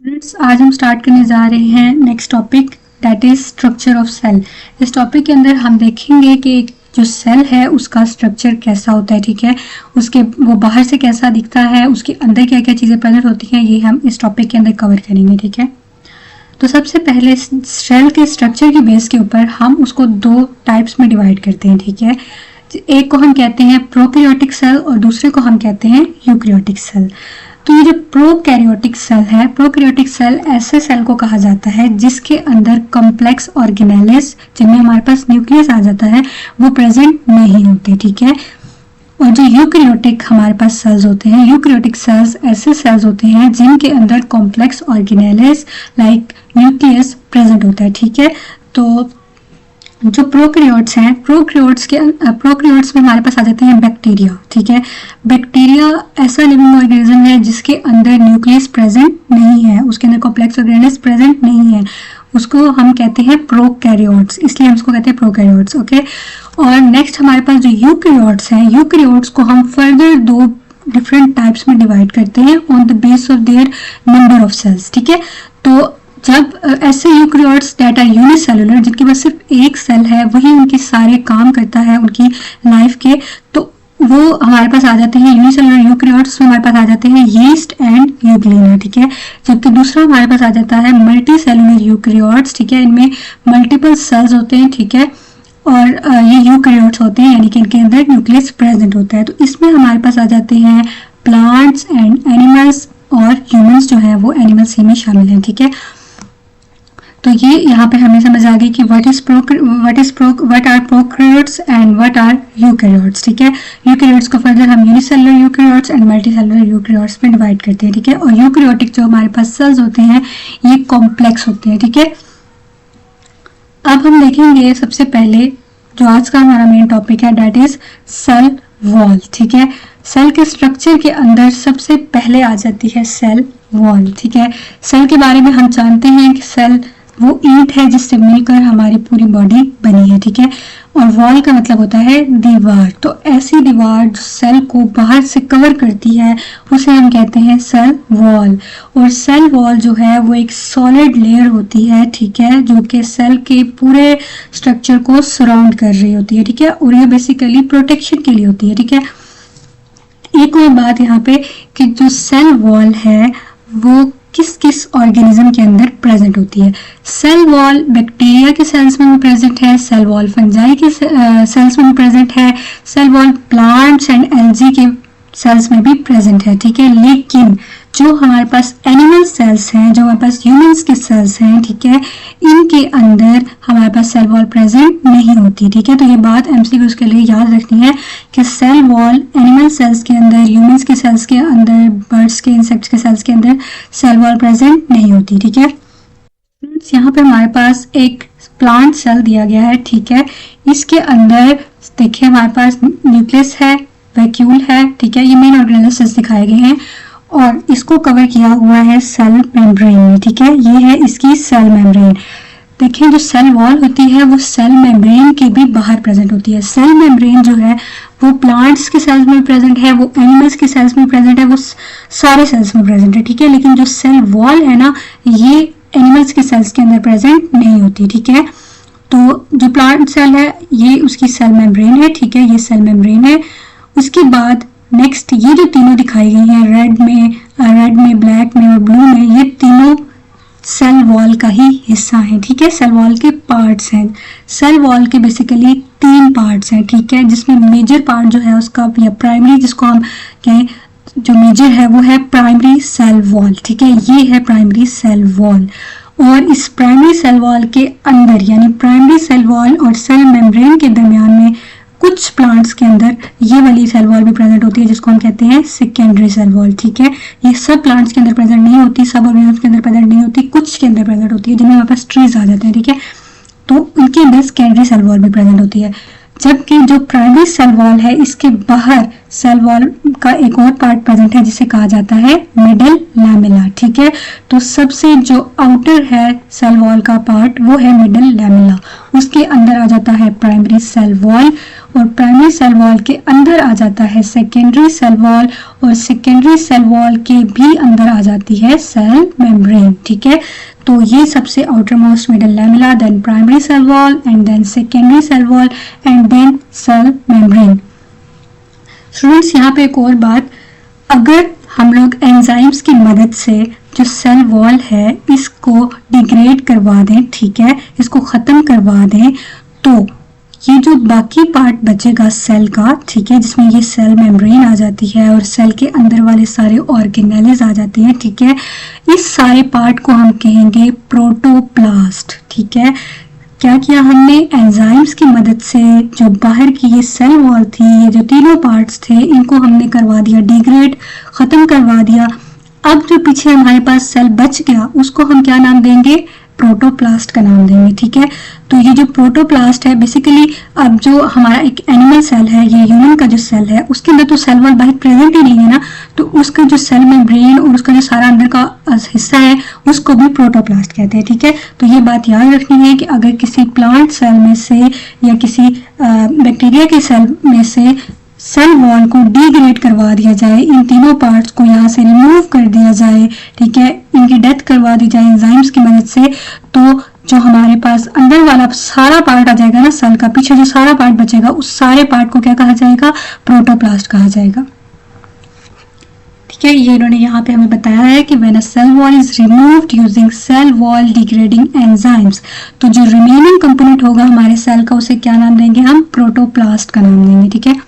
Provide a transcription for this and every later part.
Students, आज हम start करने जा रहे हैं next topic, that is structure of cell. इस टॉपिक के अंदर हम देखेंगे कि जो सेल है उसका स्ट्रक्चर कैसा होता है, ठीक है, उसके वो बाहर से कैसा दिखता है, उसके अंदर क्या क्या चीज़ें प्रेजेंट होती हैं, ये हम इस टॉपिक के अंदर कवर करेंगे, ठीक है। तो सबसे पहले सेल के स्ट्रक्चर की बेस के ऊपर हम उसको दो टाइप्स में डिवाइड करते हैं, ठीक है। एक को हम कहते हैं प्रोकैरियोटिक सेल और दूसरे को हम कहते हैं यूकैरियोटिक सेल। तो ये जो प्रोकैरियोटिक सेल है, प्रोकैरियोटिक सेल ऐसे सेल को कहा जाता है जिसके अंदर कॉम्प्लेक्स ऑर्गेनेल्स, जिनमें हमारे पास न्यूक्लियस आ जाता है, वो प्रेजेंट नहीं होते, ठीक है। और जो यूकैरियोटिक हमारे पास सेल्स होते हैं, यूकैरियोटिक सेल्स ऐसे सेल्स होते हैं जिनके अंदर complex organelles like nucleus present होता है, ठीक है। तो जो प्रोकैरियोट्स हैं, प्रोकैरियोट्स में हमारे पास आ जाते हैं बैक्टीरिया, ठीक है। बैक्टीरिया ऐसा लिविंग ऑर्गेनिज्म है जिसके अंदर न्यूक्लियस प्रेजेंट नहीं है, उसके अंदर कॉम्प्लेक्स ऑर्गेनेल्स प्रेजेंट नहीं है, उसको हम कहते हैं प्रोकैरियोट्स, इसलिए हम उसको कहते हैं प्रोकैरियोट्स, ओके। और नेक्स्ट हमारे पास जो यूकैरियोट्स हैं, यूकैरियोट्स को हम फर्दर दो डिफरेंट टाइप्स में डिवाइड करते हैं on the base of their number of cells, ठीक है। तो जब ऐसे यूकैरियोट्स डेट आर यूनिसेलुलर, जिनके पास सिर्फ एक सेल है, वही उनके सारे काम करता है उनकी लाइफ के, तो वो हमारे पास आ जाते हैं यूनिसेलुलर यूकैरियोट्स में हमारे पास आ जाते हैं यीस्ट एंड यूग्लिना, ठीक है। जबकि दूसरा हमारे पास आ जाता है मल्टी सेलुलर यूकैरियोट्स, ठीक है, इनमें मल्टीपल सेल्स होते हैं, ठीक है, और ये यूकैरियोट्स होते हैं, यानी कि इनके अंदर न्यूक्लियस प्रेजेंट होता है। तो इसमें हमारे पास आ जाते हैं प्लांट्स एंड एनिमल्स, और ह्यूमंस जो है वो एनिमल्स ही में शामिल हैं, ठीक है। तो ये यहाँ पे हमें समझ आ गई कि what are prokaryotes and what are eukaryotes, ठीक है। यूकैरियोट्स को फर्दर हम unicellular eukaryotes and multicellular eukaryotes में डिवाइड करते हैं, ठीक है। और यूकैरियोटिक जो हमारे पास सेल्स होते हैं ये कॉम्प्लेक्स होते हैं, ठीक है। अब हम देखेंगे सबसे पहले जो आज का हमारा मेन टॉपिक है, दैट इज सेल वॉल, ठीक है। सेल के स्ट्रक्चर के अंदर सबसे पहले आ जाती है सेल वॉल, ठीक है। सेल के बारे में हम जानते हैं कि सेल वो ईंट है जिससे मिलकर हमारी पूरी बॉडी बनी है, ठीक है। और वॉल का मतलब होता है दीवार, तो ऐसी दीवार जो सेल को बाहर से कवर करती है उसे हम कहते हैं सेल वॉल। और सेल वॉल जो है वो एक सॉलिड लेयर होती है, ठीक है, जो कि सेल के पूरे स्ट्रक्चर को सराउंड कर रही होती है, ठीक है। और ये बेसिकली प्रोटेक्शन के लिए होती है, ठीक है। एक और बात यहाँ पे कि जो सेल वॉल है वो किस किस ऑर्गेनिज्म के अंदर प्रेजेंट होती है। सेल वॉल बैक्टीरिया के सेल्स में भी प्रेजेंट है, सेल वॉल फंजाई के सेल्स में भी प्रेजेंट है, cell wall plants and algae के सेल्स में भी प्रेजेंट है, ठीक है। लेकिन जो हमारे पास एनिमल सेल्स हैं, जो हमारे पास ह्यूमंस के सेल्स हैं, ठीक है, इनके अंदर हमारे पास सेल वॉल प्रेजेंट नहीं होती, ठीक है। तो ये बात एमसीक्यूज के लिए याद रखनी है कि सेल वॉल एनिमल सेल्स के अंदर, ह्यूमंस के सेल्स के अंदर, बर्ड्स के, इंसेक्ट्स के सेल्स के अंदर सेल वॉल प्रेजेंट नहीं होती, ठीक है। यहाँ पे हमारे पास एक प्लांट सेल दिया गया है, ठीक है। इसके अंदर देखिए हमारे पास न्यूक्लियस है, वैक्यूल है, ठीक है, ये मेन ऑर्गेनेल सेल्स दिखाए गए हैं और इसको कवर किया हुआ है सेल मेम्ब्रेन में, ठीक है। ये है इसकी सेल मेम्ब्रेन। देखिए जो सेल वॉल होती है वो सेल मेम्ब्रेन के भी बाहर प्रेजेंट होती है। सेल मेम्ब्रेन जो है वो प्लांट्स के सेल्स में प्रेजेंट है, वो एनिमल्स के सेल्स में प्रेजेंट है, वो सारे सेल्स में प्रेजेंट है, ठीक है। लेकिन जो सेल वॉल है ना, ये एनिमल्स के सेल्स के अंदर प्रेजेंट नहीं होती, ठीक है। तो जो प्लांट सेल है ये उसकी सेल मेम्ब्रेन है, ठीक है, ये सेल मेम्ब्रेन है। उसके बाद नेक्स्ट ये जो तीनों दिखाई गई हैं, रेड में, ब्लैक में और ब्लू में, ये तीनों सेल वॉल का ही हिस्सा है, ठीक है, सेल वॉल के पार्ट्स हैं। सेल वॉल के बेसिकली तीन पार्ट्स हैं, ठीक है, जिसमें मेजर पार्ट जो है उसका या प्राइमरी, जिसको हम कहें जो मेजर है वो है प्राइमरी सेल वॉल, ठीक है, ये है प्राइमरी सेल वॉल। और इस प्राइमरी सेल वॉल के अंदर यानी प्राइमरी सेल वॉल और सेल मेम्ब्रेन के दरमियान में कुछ प्लांट्स के अंदर ये वाली सेल वॉल भी प्रेजेंट होती है जिसको हम कहते हैं सेकेंडरी सेल वॉल, ठीक है। ये सब प्लांट्स के अंदर प्रेजेंट नहीं होती, सब ऑर्गेनिज्म के अंदर प्रेजेंट नहीं होती, कुछ के अंदर प्रेजेंट होती है, जिनमें हमारे पास ट्रीज आ जाते हैं, ठीक है, तो उनके अंदर सेकेंडरी सेल वॉल भी प्रेजेंट होती है। जबकि जो प्राइमरी सेल वॉल है इसके बाहर सेल वॉल का एक और पार्ट प्रेजेंट है जिसे कहा जाता है मिडल लैमेला, ठीक है। तो सबसे जो आउटर है सेल वॉल का पार्ट वो है मिडल लैमेला, उसके अंदर आ जाता है प्राइमरी सेल वॉल और प्राइमरी सेल वॉल के अंदर आ जाता है सेकेंडरी सेल वॉल, और सेकेंडरी सेल वॉल के भी अंदर आ जाती है सेल मेम्ब्रेन। ठीक है, तो ये सबसे outermost middle lamella, then primary cell wall and then secondary cell wall and then cell membrane. Students यहाँ पे एक और बात, अगर हम लोग एंजाइम्स की मदद से जो सेल वॉल है इसको डिग्रेड करवा दें, ठीक है, इसको ख़त्म करवा दें, तो ये जो बाकी पार्ट बचेगा सेल का, ठीक है, जिसमें ये सेल मेम्ब्रेन आ जाती है और सेल के अंदर वाले सारे ऑर्गेनेल्स आ जाते हैं, ठीक है, इस सारे पार्ट को हम कहेंगे प्रोटोप्लास्ट। ठीक है, क्या किया हमने, एंजाइम्स की मदद से जो बाहर की ये सेल वॉल थी, ये जो तीनों पार्ट्स थे, इनको हमने करवा दिया डिग्रेड, ख़त्म करवा दिया। अब जो पीछे हमारे पास सेल बच गया उसको हम क्या नाम देंगे, प्रोटोप्लास्ट का नाम देंगे। ठीक है, तो ये जो प्रोटोप्लास्ट है बेसिकली, अब जो हमारा एक एनिमल सेल है, ये ह्यूमन का जो सेल है, उसके अंदर तो सेल वॉल बाहर प्रेजेंट ही नहीं है ना, तो उसका जो सेल मेम्ब्रेन और उसका जो सारा अंदर का हिस्सा है उसको भी प्रोटोप्लास्ट कहते हैं। ठीक है, तो ये बात याद रखनी है कि अगर किसी प्लांट सेल में से या किसी बैक्टीरिया के सेल में से सेल वॉल को डिग्रेड करवा दिया जाए, इन तीनों पार्ट्स को यहाँ से रिमूव कर दिया जाए, ठीक है, इनकी डेथ करवा दी जाए एंजाइम्स की मदद से, तो जो हमारे पास अंदर वाला सारा पार्ट आ जाएगा ना सेल का, पीछे जो सारा पार्ट बचेगा उस सारे पार्ट को क्या कहा जाएगा, प्रोटोप्लास्ट कहा जाएगा। ठीक है, ये इन्होंने यहाँ पे हमें बताया है कि when a cell wall is removed using cell wall degrading enzymes, तो जो रिमेनिंग कंपोनेंट होगा हमारे सेल का उसे क्या नाम देंगे, हम प्रोटोप्लास्ट का नाम देंगे। ठीक है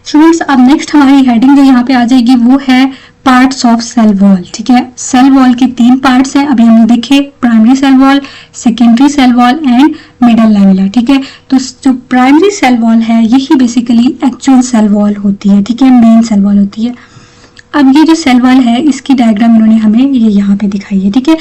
स्टूडेंट्स, अब नेक्स्ट हमारी हेडिंग जो यहाँ पे आ जाएगी वो है पार्ट्स ऑफ सेल वॉल। ठीक है, सेल वॉल के 3 पार्ट्स हैं, अभी हमने देखे, primary cell wall, secondary cell wall and middle lamella. ठीक है, तो जो प्राइमरी सेल वॉल है यही बेसिकली एक्चुअल सेल वॉल होती है। ठीक है, मेन सेल वॉल होती है। अब ये जो सेल वॉल है इसकी डायग्राम इन्होंने हमें ये यहाँ पे दिखाई है। ठीक है,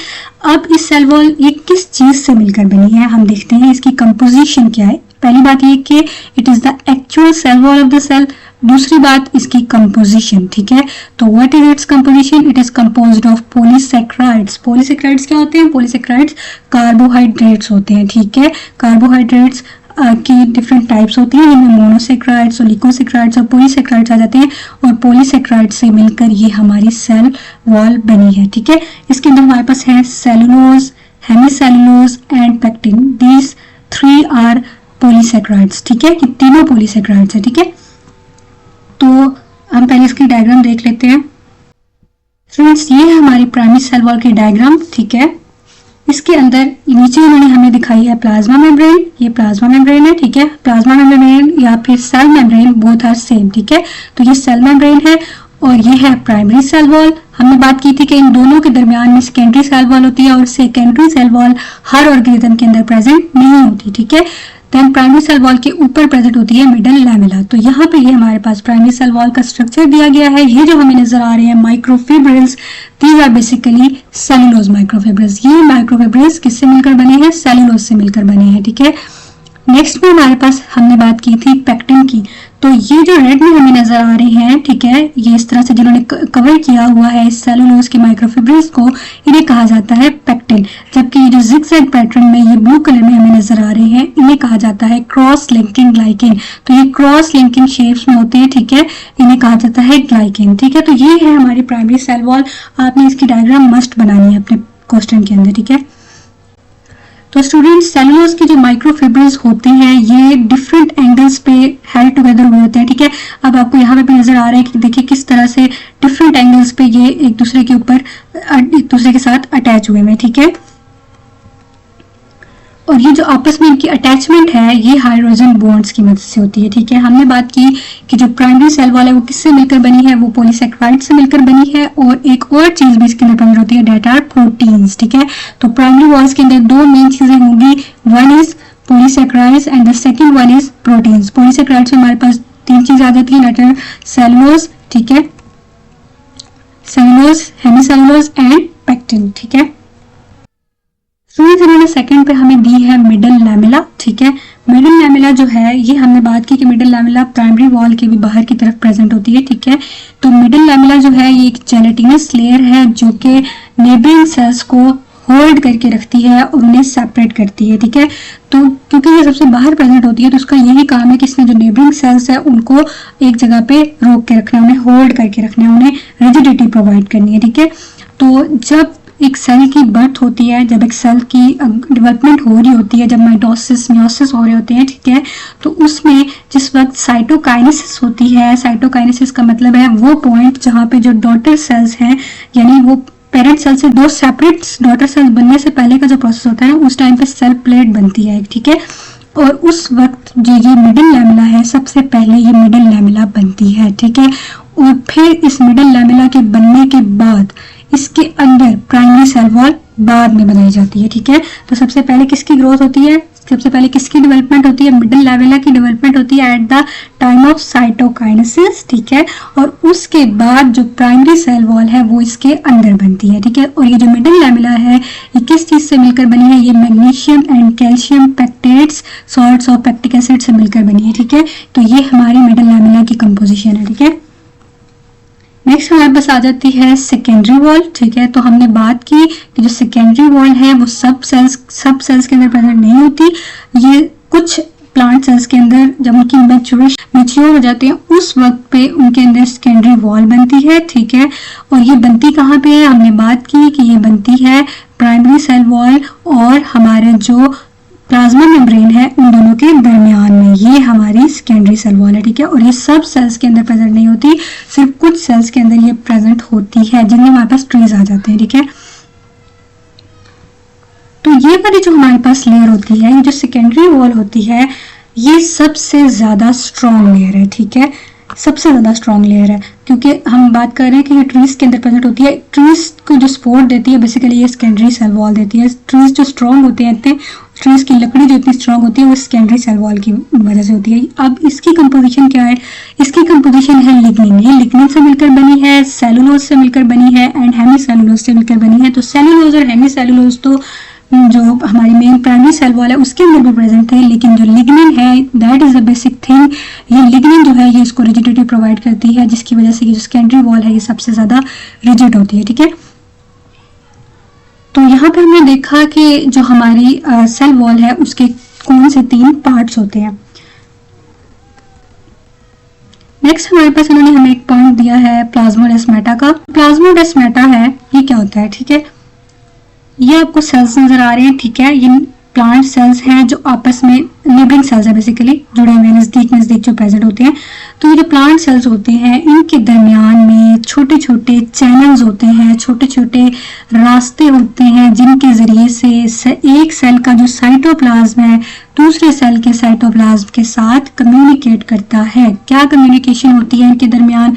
अब इस सेल वॉल ये किस चीज से मिलकर बनी है हम देखते हैं, इसकी कंपोजिशन क्या है। पहली बात ये कि it is the actual cell wall of the cell, दूसरी बात इसकी कंपोजिशन। ठीक है, तो what is its composition, it is composed of polysaccharides. Polysaccharides क्या होते हैं, पॉलीसेक्राइड्स कार्बोहाइड्रेट्स होते हैं। ठीक है, कार्बोहाइड्रेट्स की डिफरेंट टाइप्स होती हैं, जिनमें मोनोसेक्राइड्स और लिकोसेक्राइड्स और पॉलीसेक्राइड्स आ जाते हैं, और पॉलीसेक्राइड्स से मिलकर ये हमारी सेल वॉल बनी है। ठीक है, इसके अंदर हमारे पास है cellulose, hemicellulose and pectin, these 3 are polysaccharides. ठीक है, ये तीनों पॉलीसेक्राइड्स है। ठीक है, तो हम पहले इसकी डायग्राम देख लेते हैं। फ्रेंड्स, ये है हमारी प्राइमरी सेल वॉल की डायग्राम। ठीक है, इसके अंदर नीचे उन्होंने हमें दिखाई है प्लाज्मा मेम्ब्रेन, ये प्लाज्मा मेम्ब्रेन है। ठीक है, प्लाज्मा मेम्ब्रेन या फिर cell membrane both are same. ठीक है, तो ये सेल मेम्ब्रेन है और ये है प्राइमरी सेल वॉल। हमने बात की थी कि इन दोनों के दरमियान में सेकेंडरी सेल वॉल होती है और सेकेंडरी सेल वॉल हर ऑर्गेनिज्म के अंदर प्रेजेंट नहीं होती। ठीक है, देन प्राइमरी सेल वॉल के ऊपर प्रेजेंट होती है मिडल लैमेला। तो यहाँ पे ये हमारे पास प्राइमरी सेल वॉल का स्ट्रक्चर दिया गया है। ये जो हमें नजर आ रहे हैं microfibrils, these are basically cellulose microfibrils. ये माइक्रोफिब्रिल्स किससे मिलकर बने हैं, सेलुलोज से मिलकर बने हैं। ठीक है, नेक्स्ट में हमारे पास हमने बात की थी पेक्टिन की। तो ये जो रेड में हमें नजर आ रहे हैं, ठीक है, ये इस तरह से जिन्होंने कवर किया हुआ है सेलुलोज की माइक्रोफिब्रिल्स को, इन्हें कहा जाता है पेक्टिन। जबकि ये जो जिगजैग पैटर्न में ये ब्लू कलर में हमें नजर आ रहे हैं, इन्हें कहा जाता है क्रॉस लिंकिंग ग्लाइकेन। तो ये क्रॉस लिंकिंग शेप्स में होते हैं। ठीक है, इन्हें कहा जाता है ग्लाइकेन। ठीक है, तो ये है हमारी प्राइमरी सेल वॉल। आपने इसकी डायग्राम मस्ट बनानी है अपने क्वेश्चन के अंदर। ठीक है, तो स्टूडेंट्स, सेलुलोज की जो माइक्रोफिब्रिल्स होते हैं ये डिफरेंट एंगल्स पे हेल्ड टुगेदर हुए होते हैं। ठीक है, अब आपको यहाँ पे भी नजर आ रहा है कि देखिए किस तरह से डिफरेंट एंगल्स पे ये एक दूसरे के ऊपर एक दूसरे के साथ अटैच हुए हैं। ठीक है, और ये जो आपस में इनकी अटैचमेंट है ये हाइड्रोजन बॉन्ड्स की मदद से होती है। ठीक है, हमने बात की कि जो प्राइमरी सेल वॉल है वो किससे मिलकर बनी है, वो पॉलीसेक्राइड से मिलकर बनी है, और एक और चीज भी इसके अंदर प्रेजेंट होती है, डेट आर प्रोटीन्स। ठीक है, तो प्राइमरी वॉल्स के अंदर 2 मेन चीजें होंगी, one is polysaccharides and the second one is proteins. Polysaccharides में हमारे पास 3 चीज आ जाती है, डेट आर सेलुलोज, ठीक है, सेलुलोज, हेमीसेलुलोज एंड पेक्टिन। ठीक है, इन्होंने सेकंड पे हमें दी है मिडल लैमेला। ठीक है, मिडल लैमेला जो है ये हमने बात की कि मिडल लैमेला प्राइमरी वॉल के भी बाहर की तरफ प्रेजेंट होती है। ठीक है, तो मिडल लैमेला जो है ये एक जेलेटिनस लेयर है जो कि नेबरिंग सेल्स को होल्ड करके रखती है और उन्हें सेपरेट करती है, ठीक है। तो क्योंकि ये सबसे बाहर प्रेजेंट होती है तो उसका यही काम है कि इसने जो नेबरिंग सेल्स है उनको एक जगह पे रोक के रखना है, उन्हें होल्ड करके रखना है, उन्हें रिजिडिटी प्रोवाइड करनी है, ठीक है। तो जब एक सेल की बर्थ होती है, जब एक सेल की डेवलपमेंट हो रही होती है, जब माइटोसिस मियोसिस हो रहे होते हैं, ठीक है, तो उसमें जिस वक्त साइटोकाइनेसिस होती है, साइटोकाइनेसिस का मतलब है वो पॉइंट जहाँ पे जो डॉटर सेल्स हैं, यानी वो पेरेंट सेल से दो सेपरेट डॉटर सेल्स बनने से पहले का जो प्रोसेस होता है ना, उस टाइम पे सेल प्लेट बनती है, ठीक है। और उस वक्त जो ये मिडिल लैमेला है, सबसे पहले ये मिडिल लैमेला बनती है, ठीक है। और फिर इस मिडिल लैमेला के बनने के बाद इसके अंदर प्राइमरी सेल वॉल बाद में बनाई जाती है, ठीक है। तो सबसे पहले किसकी ग्रोथ होती है, सबसे पहले किसकी डेवलपमेंट होती है, मिडिल लैमेला की डेवलपमेंट होती है at the time of cytokinesis, ठीक है। और उसके बाद जो प्राइमरी सेल वॉल है वो इसके अंदर बनती है, ठीक है। और ये जो मिडिल लैमेला है ये किस चीज से मिलकर बनी है, ये मैग्नीशियम एंड कैल्शियम पेक्टेट्स सॉल्ट्स और पैक्टिक एसिड से मिलकर बनी है, ठीक है। तो ये हमारी मिडिल लैमेला की कंपोजिशन है, ठीक है। नेक्स्ट हमारे पास आ जाती है सेकेंडरी वॉल, ठीक है। तो हमने बात की कि जो सेकेंडरी वॉल है वो सब सेल्स के अंदर प्रेजेंट नहीं होती, ये कुछ प्लांट सेल्स के अंदर जब उनकी मैच्योर हो जाते हैं उस वक्त पे उनके अंदर सेकेंडरी वॉल बनती है, ठीक है। और ये बनती कहाँ पे है, हमने बात की कि ये बनती है प्राइमरी सेल वॉल और हमारे जो प्लाज्मा मेम्ब्रेन है उन दोनों के दरमियान में, ये हमारी सेकेंडरी सेल वॉल है, ठीक है। और ये सब सेल्स के अंदर प्रेजेंट नहीं होती, सिर्फ कुछ सेल्स के अंदर ये प्रेजेंट होती है जिनमें हमारे पास ट्रीज आ जाते हैं, ठीक है। तो ये वाली जो हमारे पास लेयर होती है, ये जो सेकेंडरी वॉल होती है, ये सबसे ज्यादा स्ट्रॉन्ग लेयर है, ठीक है, सबसे ज्यादा स्ट्रॉन्ग लेयर है। क्योंकि हम बात कर रहे हैं कि ये ट्रीज के अंदर प्रेजेंट होती है, ट्रीज को जो सपोर्ट देती है बेसिकली ये सेकेंडरी सेल वॉल देती है। ट्रीज जो स्ट्रॉन्ग होते हैं, ट्रीज की लकड़ी जो इतनी स्ट्रॉन्ग होती है वो सेकेंडरी सेल वॉल की वजह से होती है। अब इसकी कंपोजिशन क्या है, इसकी कंपोजिशन है लिग्निन, ये लिग्निन से मिलकर बनी है, सेलुलोज से मिलकर बनी है एंड हेमी सेलुलोज से मिलकर बनी है। तो सेलुलोज और हेमी सेलुलोज तो जो हमारी मेन प्राइमरी सेल वॉल है उसके अंदर भी प्रेजेंट है, लेकिन जो लिग्निन है that is the basic thing. ये लिग्निन जो है ये इसको रिजिडिटी प्रोवाइड करती है, जिसकी वजह से जो सेकेंडरी वॉल है ये सबसे ज्यादा रिजिड होती है, ठीक है। तो यहाँ पे हमने देखा कि जो हमारी सेल वॉल है उसके कौन से 3 पार्ट्स होते हैं। नेक्स्ट हमारे पास इन्होंने हमें एक पॉइंट दिया है प्लाज्मोडेस्माटा का। प्लाज्मोडेस्माटा है ये क्या होता है, ठीक है। ये आपको सेल्स नजर आ रहे हैं, ठीक है। ये प्लांट सेल्स हैं जो आपस में नेबरिंग सेल्स है बेसिकली जुड़े हुए नजदीक जो प्रेजेंट होते हैं। तो ये जो प्लांट सेल्स होते हैं इनके दरमियान में छोटे छोटे चैनल्स होते हैं, छोटे छोटे रास्ते होते हैं जिनके जरिए से एक सेल का जो साइटोप्लाज्म है दूसरे सेल के साइटोप्लाज्म के साथ कम्युनिकेट करता है। क्या कम्युनिकेशन होती है इनके दरमियान,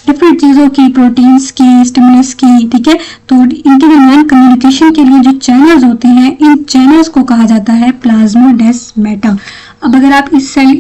डिफरेंट चीजों की, प्रोटीन्स की, स्टिमुलस की, ठीक है। तो इनके दरमियान कम्युनिकेशन के लिए जो चैनल्स होते हैं इन चैनल्स को कहा जाता है प्लाज्मोडेस्माटा। अब अगर आप इस सेल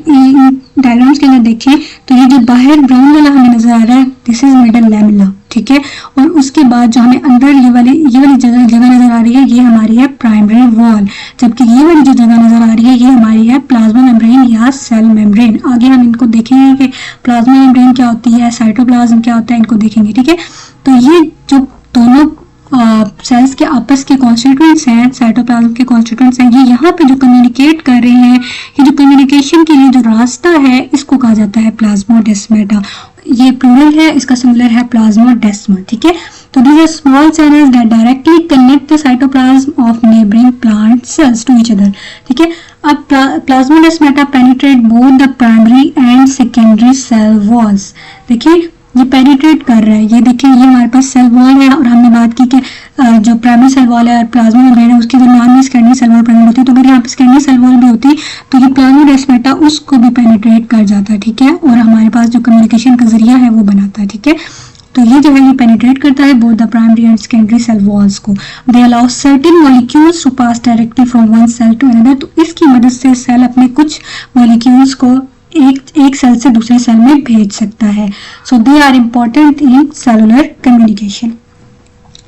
डायग्राम्स के अंदर देखें तो ये जो बाहर ब्राउन वाला हमें नजर आ रहा है दिस इज मिडल लैमेला, ठीक है। और उसके बाद जो हमें अंदर ये वाली जगह नजर आ रही है ये हमारी है प्राइमरी वॉल, जबकि ये वाली जो जगह नजर आ रही है ये हमारी है प्लाज्मा मेम्ब्रेन या सेल मेम्ब्रेन। आगे हम इनको देखेंगे कि प्लाज्मा मेम्ब्रेन क्या होती है, साइटोप्लाज्म क्या होता है, इनको देखेंगे, ठीक है। तो ये जो दोनों सेल्स के आपस के कॉन्स्टिट्यूएंट्स हैं, साइटोप्लाज्म के कॉन्स्टिट्यूएंट्स हैं, ये यहाँ पे जो कम्युनिकेट कर रहे हैं, ये जो कम्युनिकेशन के लिए जो रास्ता है इसको कहा जाता है प्लाज्मोडेस्माटा। ये प्लूरल है, इसका सिंगुलर है प्लाज्मोडेस्मा, ठीक है। तो these are small channels that directly connect the cytoplasm of neighboring plant cells to each other, ठीक है। अब plasmodesmata penetrate both the primary and secondary cell walls। देखिए ये पेनिट्रेट कर रहा है, ये देखिए ये हमारे पास सेल वॉल है और हमने बात की कि जो प्राइमरी सेल वॉल है और प्लाज्मा मेम्ब्रेन है उसके दरमियान में सेकेंडरी सेल वॉल प्रेजेंट होती है। तो अगर यहाँ पे सेकेंडरी सेल वॉल भी होती तो ये प्लाज्मोडेस्माटा उसको भी पेनिट्रेट कर जाता है, ठीक है। और हमारे पास जो कम्युनिकेशन का जरिया है वो बनाता है, ठीक है। तो ये जो है ये पेनिट्रेट करता है both the primary and secondary cell walls को। They allow certain molecules to pass directly from one cell to another. तो इसकी मदद से सेल अपने कुछ मॉलिक्यूल्स को एक सेल से दूसरे सेल में भेज सकता है। So they are important in cellular communication.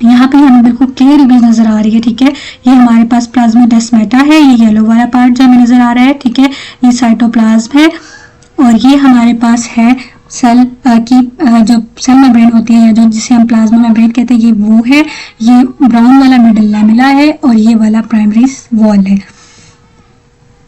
यहाँ पे हमें बिल्कुल क्लियर इमेज नजर आ रही है, ठीक है। ये हमारे पास प्लाज्मोडेस्माटा है, ये येलो वाला पार्ट जो हमें नजर आ रहा है, ठीक है। ये साइटोप्लाज्म है और ये हमारे पास है सेल की जो सेल मेम्ब्रेन होती है या जो जिसे हम प्लाज्मा मेम्ब्रेन कहते हैं, ये वो है, ये ब्राउन वाला मिडल लैमेला है और ये वाला प्राइमरी वॉल है।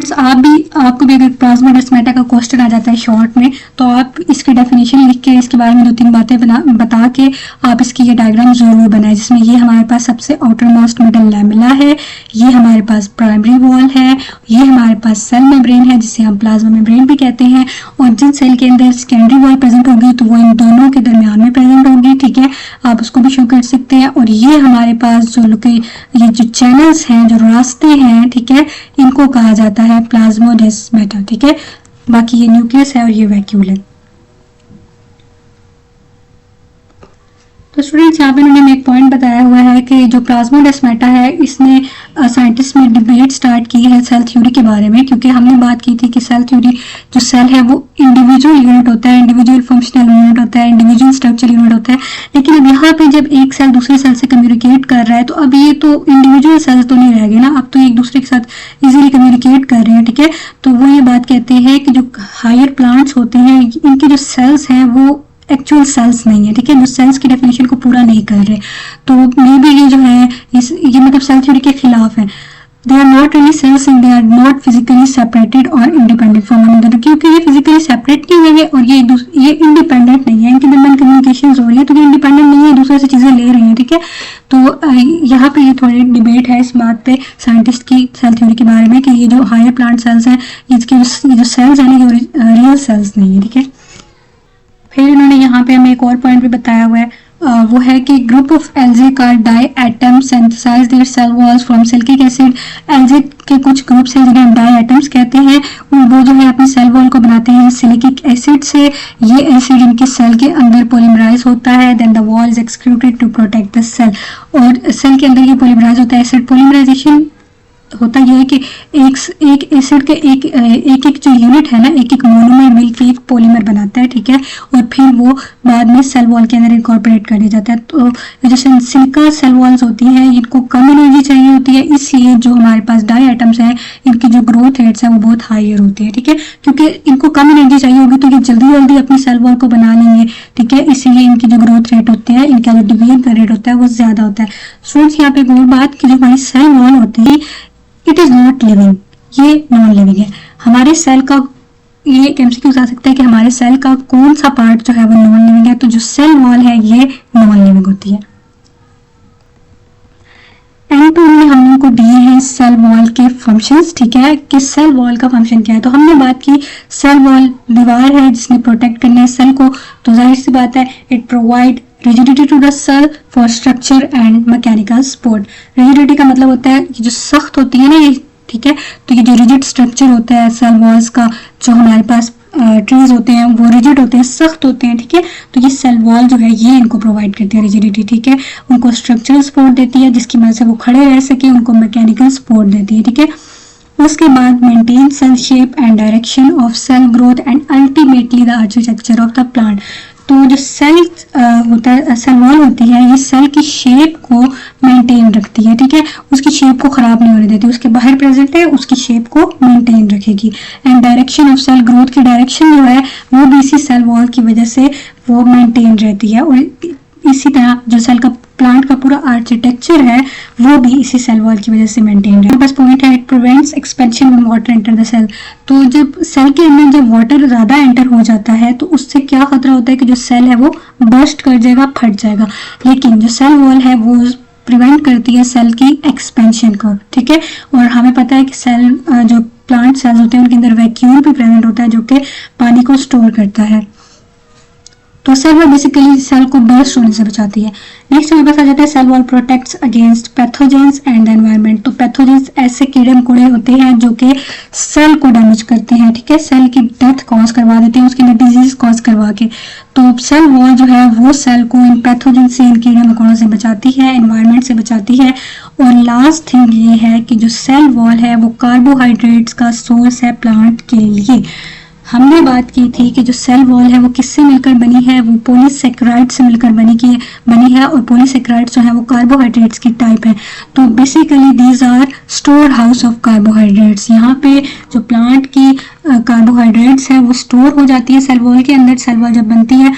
आपको भी अगर प्लाज्मोडेस्माटा का क्वेश्चन आ जाता है शॉर्ट में, तो आप इसकी डेफिनेशन लिख के इसके बारे में 2-3 बातें बता के आप इसकी ये डायग्राम जरूर बनाएं, जिसमें ये हमारे पास सबसे आउटर मोस्ट मिडल लैमेला है, ये हमारे पास प्राइमरी वॉल है, ये हमारे पास सेल मेम्ब्रेन है जिसे हम प्लाज्मा मेम्ब्रेन भी कहते हैं, और जिन सेल के अंदर सेकेंडरी वॉल प्रेजेंट होगी तो वो इन दोनों के दरमियान में प्रेजेंट होगी, ठीक है, आप उसको भी शो कर सकते हैं। और ये हमारे पास ये जो चैनल्स हैं, जो रास्ते हैं, ठीक है, इनको कहा जाता है प्लाज्मोडेस्माटा, ठीक है। बाकी ये न्यूक्लियस है और ये वैक्यूल है। तो स्टूडेंट्स यहाँ पे उन्होंने एक पॉइंट बताया हुआ है कि जो प्लाज्मोडेस्माटा है, इसने साइंटिस्ट में डिबेट स्टार्ट की है सेल थ्योरी के बारे में, क्योंकि हमने बात की थी कि सेल थ्योरी, जो सेल है वो इंडिविजुअल यूनिट होता है, इंडिविजुअल फंक्शनल यूनिट होता है, इंडिविजुअल स्ट्रक्चर यूनिट होता है। लेकिन अब यहाँ पे जब एक सेल दूसरे सेल से कम्युनिकेट कर रहा है, तो अब ये तो इंडिविजुअल सेल्स तो नहीं रह गए ना, अब तो एक दूसरे के साथ इजीली कम्युनिकेट कर रहे हैं, ठीक है। तो वो ये बात कहते हैं कि जो हायर प्लांट्स होते हैं, इनके जो सेल्स हैं वो एक्चुअल सेल्स नहीं है, ठीक है, जो सेल्स की डेफिनेशन को पूरा नहीं कर रहे। तो मे बी ये जो है ये मतलब सेल थ्योरी के खिलाफ है। They are not really cells and they are not physically separated और इंडिपेंडेंट फ्रॉम वन अनदर, क्योंकि ये फिजिकली सेपरेट नहीं हुए हैं और ये इंडिपेंडेंट नहीं है, इनके दरमियान कम्युनिकेशन हो रही है, तो ये इंडिपेंडेंट नहीं है, दूसरे से चीजें ले रही हैं, ठीक है। तो यहाँ पे ये थोड़ी डिबेट है इस बात पे साइंटिस्ट की सेल थ्योरी के बारे में कि ये जो हायर प्लांट सेल्स हैं, इसके जो सेल्स हैं ये रियल सेल्स नहीं है, ठीक है। फिर इन्होंने यहाँ पे हमें एक और पॉइंट भी बताया हुआ है, वो है कि group of algae are diatom synthesize their cell walls from silicic acid. Algae के कुछ ग्रुप्स हैं जिन्हें हम डाई एटम्स कहते हैं, वो जो है अपनी सेल वॉल को बनाते हैं सिलिकिक एसिड से। ये एसिड इनके सेल के अंदर पॉलीमराइज होता है, then the wall is excluded to protect the cell. और सेल के अंदर ये पॉलीमराइज होता है। एसिड पॉलीमराइजेशन होता यह है कि एक एसिड के एक जो यूनिट है ना, एक मोनोमर मिलकर एक पॉलीमर बनाता है, ठीक है, और फिर वो बाद में सेल वॉल के अंदर इनकॉर्पोरेट कर दिया जाता है। तो जैसे सिलिका सेल वॉल्स होती हैं, इनको कम एनर्जी चाहिए होती है, इसलिए जो हमारे पास डाई एटम्स हैं, इनकी जो ग्रोथ रेट्स हैं वो बहुत हायर होती है, ठीक है, क्योंकि इनको कम एनर्जी चाहिए होगी तो ये जल्दी जल्दी अपनी सेल वॉल को बना लेंगे, ठीक है, इसीलिए इनकी जो ग्रोथ रेट होती है, इनका जो डिवीजन का रेट होता है वो ज्यादा होता है। स्टूडेंट्स यहाँ पे एक और बात कि जो हमारी सेल वॉल होती है, इट इज नॉट लिविंग, ये नॉन लिविंग है। हमारे सेल का ये एक एमसीक्यू आ सकता है कि हमारे सेल का कौन सा पार्ट जो है वो नॉन लिविंग है, तो जो सेल वॉल है ये नॉन लिविंग होती है। एंड टू में हम लोग को दिए हैं सेल वॉल के फंक्शंस, ठीक है, कि सेल वॉल का फंक्शन क्या है। तो हमने बात की सेल वॉल दीवार है जिसने प्रोटेक्ट करना है सेल को, तो जाहिर सी बात है it provide rigidity to the cell for structure and mechanical support। rigidity का मतलब होता है कि जो सख्त होती है ना ये, ठीक है, तो ये जो रिजिड स्ट्रक्चर होता है सेल वॉल्स का, जो हमारे पास ट्रीज होते हैं वो रिजिड होते हैं, सख्त होते हैं, ठीक है, तो ये सेल वॉल जो है ये इनको प्रोवाइड करती है रिजिडिटी, ठीक है, उनको स्ट्रक्चरल सपोर्ट देती है जिसकी वजह से वो खड़े रह सके, उनको मैकेनिकल सपोर्ट देती है, ठीक है। उसके बाद maintain cell shape and direction of cell growth and ultimately the architecture of the plant. तो जो सेल होता है, सेल वॉल होती है, ये सेल की शेप को मेंटेन रखती है, ठीक है, उसकी शेप को खराब नहीं होने देती, उसके बाहर प्रेजेंट है उसकी शेप को मेंटेन रखेगी। And direction of cell growth की डायरेक्शन जो है वो भी इसी सेल वॉल की वजह से वो मेंटेन रहती है, और इसी तरह जो सेल का प्लांट का पूरा आर्किटेक्चर है वो भी इसी सेल वॉल की वजह से मेंटेन है। बस पॉइंट है it prevents expansion when water enter the cell. तो जब सेल के अंदर जब वाटर ज्यादा एंटर हो जाता है तो उससे क्या खतरा होता है कि जो सेल है वो बर्स्ट कर जाएगा, फट जाएगा, लेकिन जो सेल वॉल है वो प्रिवेंट करती है सेल की एक्सपेंशन को, ठीक है। और हमें पता है कि सेल जो प्लांट सेल्स होते हैं उनके अंदर वैक्यूम भी प्रेजेंट होता है जो कि पानी को स्टोर करता है। तो सेल वॉल बेसिकली सेल को बर्स्ट होने से बचाती है। नेक्स्ट हमारे पास आ जाता है cell wall protects against pathogens and the environment. तो पैथोजेंस ऐसे कीड़े मकोड़े होते हैं जो कि सेल को डैमेज करते हैं, ठीक है, सेल की डेथ कॉज करवा देते हैं, उसके अंदर डिजीज कॉज करवा के। तो सेल वॉल जो है वो सेल को इन पैथोजन से, इन कीड़े मकोड़ों से बचाती है, एनवायरनमेंट से बचाती है। और लास्ट थिंग ये है कि जो सेल वॉल है वो कार्बोहाइड्रेट्स का सोर्स है प्लांट के लिए। हमने बात की थी कि जो सेल वॉल है वो किससे मिलकर बनी है, वो पॉलीसेकेराइड से मिलकर बनी है, और पॉलीसेकेराइड जो है वो कार्बोहाइड्रेट्स की टाइप है। तो basically these are store house of carbohydrates. यहाँ पे जो प्लांट की कार्बोहाइड्रेट्स है वो स्टोर हो जाती है सेल वॉल के अंदर, सेल वॉल जब बनती है,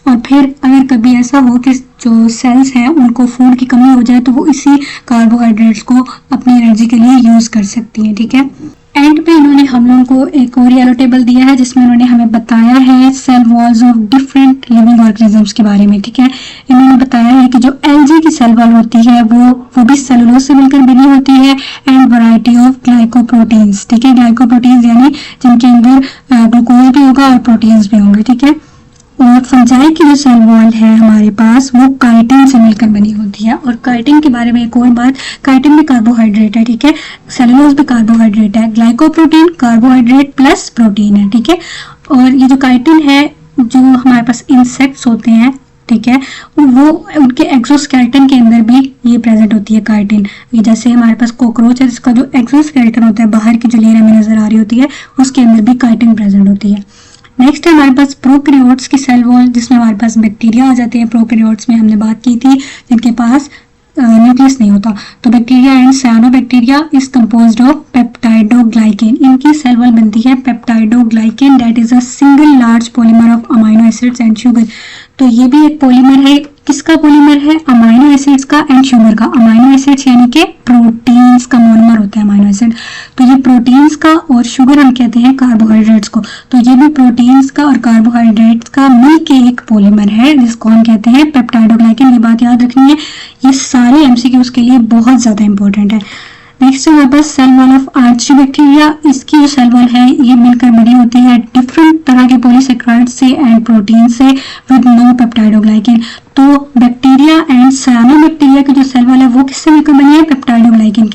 और फिर अगर कभी ऐसा हो कि जो सेल्स हैं उनको फूड की कमी हो जाए तो वो इसी कार्बोहाइड्रेट्स को अपनी एनर्जी के लिए यूज कर सकती हैं, ठीक है। एंड पे इन्होंने हम लोगों को एक और येलो टेबल दिया है जिसमें इन्होंने हमें बताया है cell walls of different living organisms के बारे में, ठीक है। इन्होंने बताया है कि जो एल्गी की सेल वॉल होती है वो भी सेलुलोज से मिलकर बनी होती है एंड वैरायटी ऑफ ग्लाइकोप्रोटीन्स, ठीक है। ग्लाइकोप्रोटीन्स यानी जिनके अंदर ग्लूकोज भी होगा और प्रोटीन्स भी होंगे, ठीक है। और फंजाई की जो सेल वॉल है हमारे पास वो काइटिन से मिलकर बनी होती है। और काइटिन के बारे में एक और बात, काइटिन भी कार्बोहाइड्रेट है, ठीक है। सेलुलोज भी कार्बोहाइड्रेट है, ग्लाइकोप्रोटीन कार्बोहाइड्रेट प्लस प्रोटीन है, ठीक है। और ये जो काइटिन है जो हमारे पास इंसेक्ट्स होते हैं, ठीक है, वो उनके एक्सोस्केलेटन के अंदर भी ये प्रेजेंट होती है काइटिन। ये जैसे हमारे पास कॉकरोच है जिसका जो एक्सोस्केलेटन होता है, बाहर की जो लेयर हमें नजर आ रही होती है, उसके अंदर भी काइटिन प्रेजेंट होती है। नेक्स्ट है हमारे पास प्रोकैरियोट्स की सेल वॉल जिसमें हमारे पास बैक्टीरिया आ जाते हैं। प्रोकैरियोट्स में हमने बात की थी जिनके पास न्यूक्लियस नहीं होता। तो bacteria and cyanobacteria is composed of peptidoglycan. इनकी सेल वॉल बनती है peptidoglycan that is a single large polymer of amino acids and sugar. तो ये भी एक पॉलीमर है, किसका पॉलीमर है? अमाइनो एसिड्स का एंड शुगर का। अमाइनो एसिड्स यानी कि प्रोटीन्स का मोनोमर होता है अमाइनो एसिड। तो ये प्रोटीन्स का और शुगर हम कहते हैं कार्बोहाइड्रेट्स को। तो ये भी प्रोटीन्स का और कार्बोहाइड्रेट्स का मिलके एक पॉलीमर है जिसको हम कहते हैं पेप्टाइडोग्लाइकेन। ये बात याद रखनी है, ये सारे एमसीक्यूज के लिए बहुत ज्यादा इंपॉर्टेंट है। नेक्स्ट हमारे पास सेल वॉल ऑफ आर्चीबैक्टीरिया। इसकी जो सेल वॉल है ये मिलकर बनी होती है डिफरेंट तरह के पॉलीसेक्राइड से एंड प्रोटीन से विद नो पेप्टाइडोग्लाइकेन। तो बैक्टीरिया एंड साइनोबैक्टीरिया की जो सेल वॉल है वो किससे मिलकर बनी है? पेप्टाइडोग्लाइकेन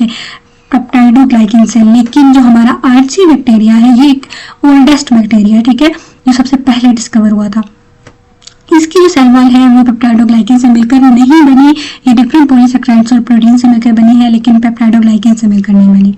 से। लेकिन जो हमारा आर्चीबैक्टीरिया है ये एक ओल्डेस्ट बैक्टीरिया है, ठीक है, जो सबसे पहले डिस्कवर हुआ था। इसकी जो सेल वॉल है वो पेप्टाइडोग्लाइकेन से मिलकर नहीं बनी, ये डिफरेंट पॉलीसेक्राइड्स और प्रोटीन से मिलकर बनी है, लेकिन पेप्टाइडोग्लाइकेन से मिलकर नहीं बनी।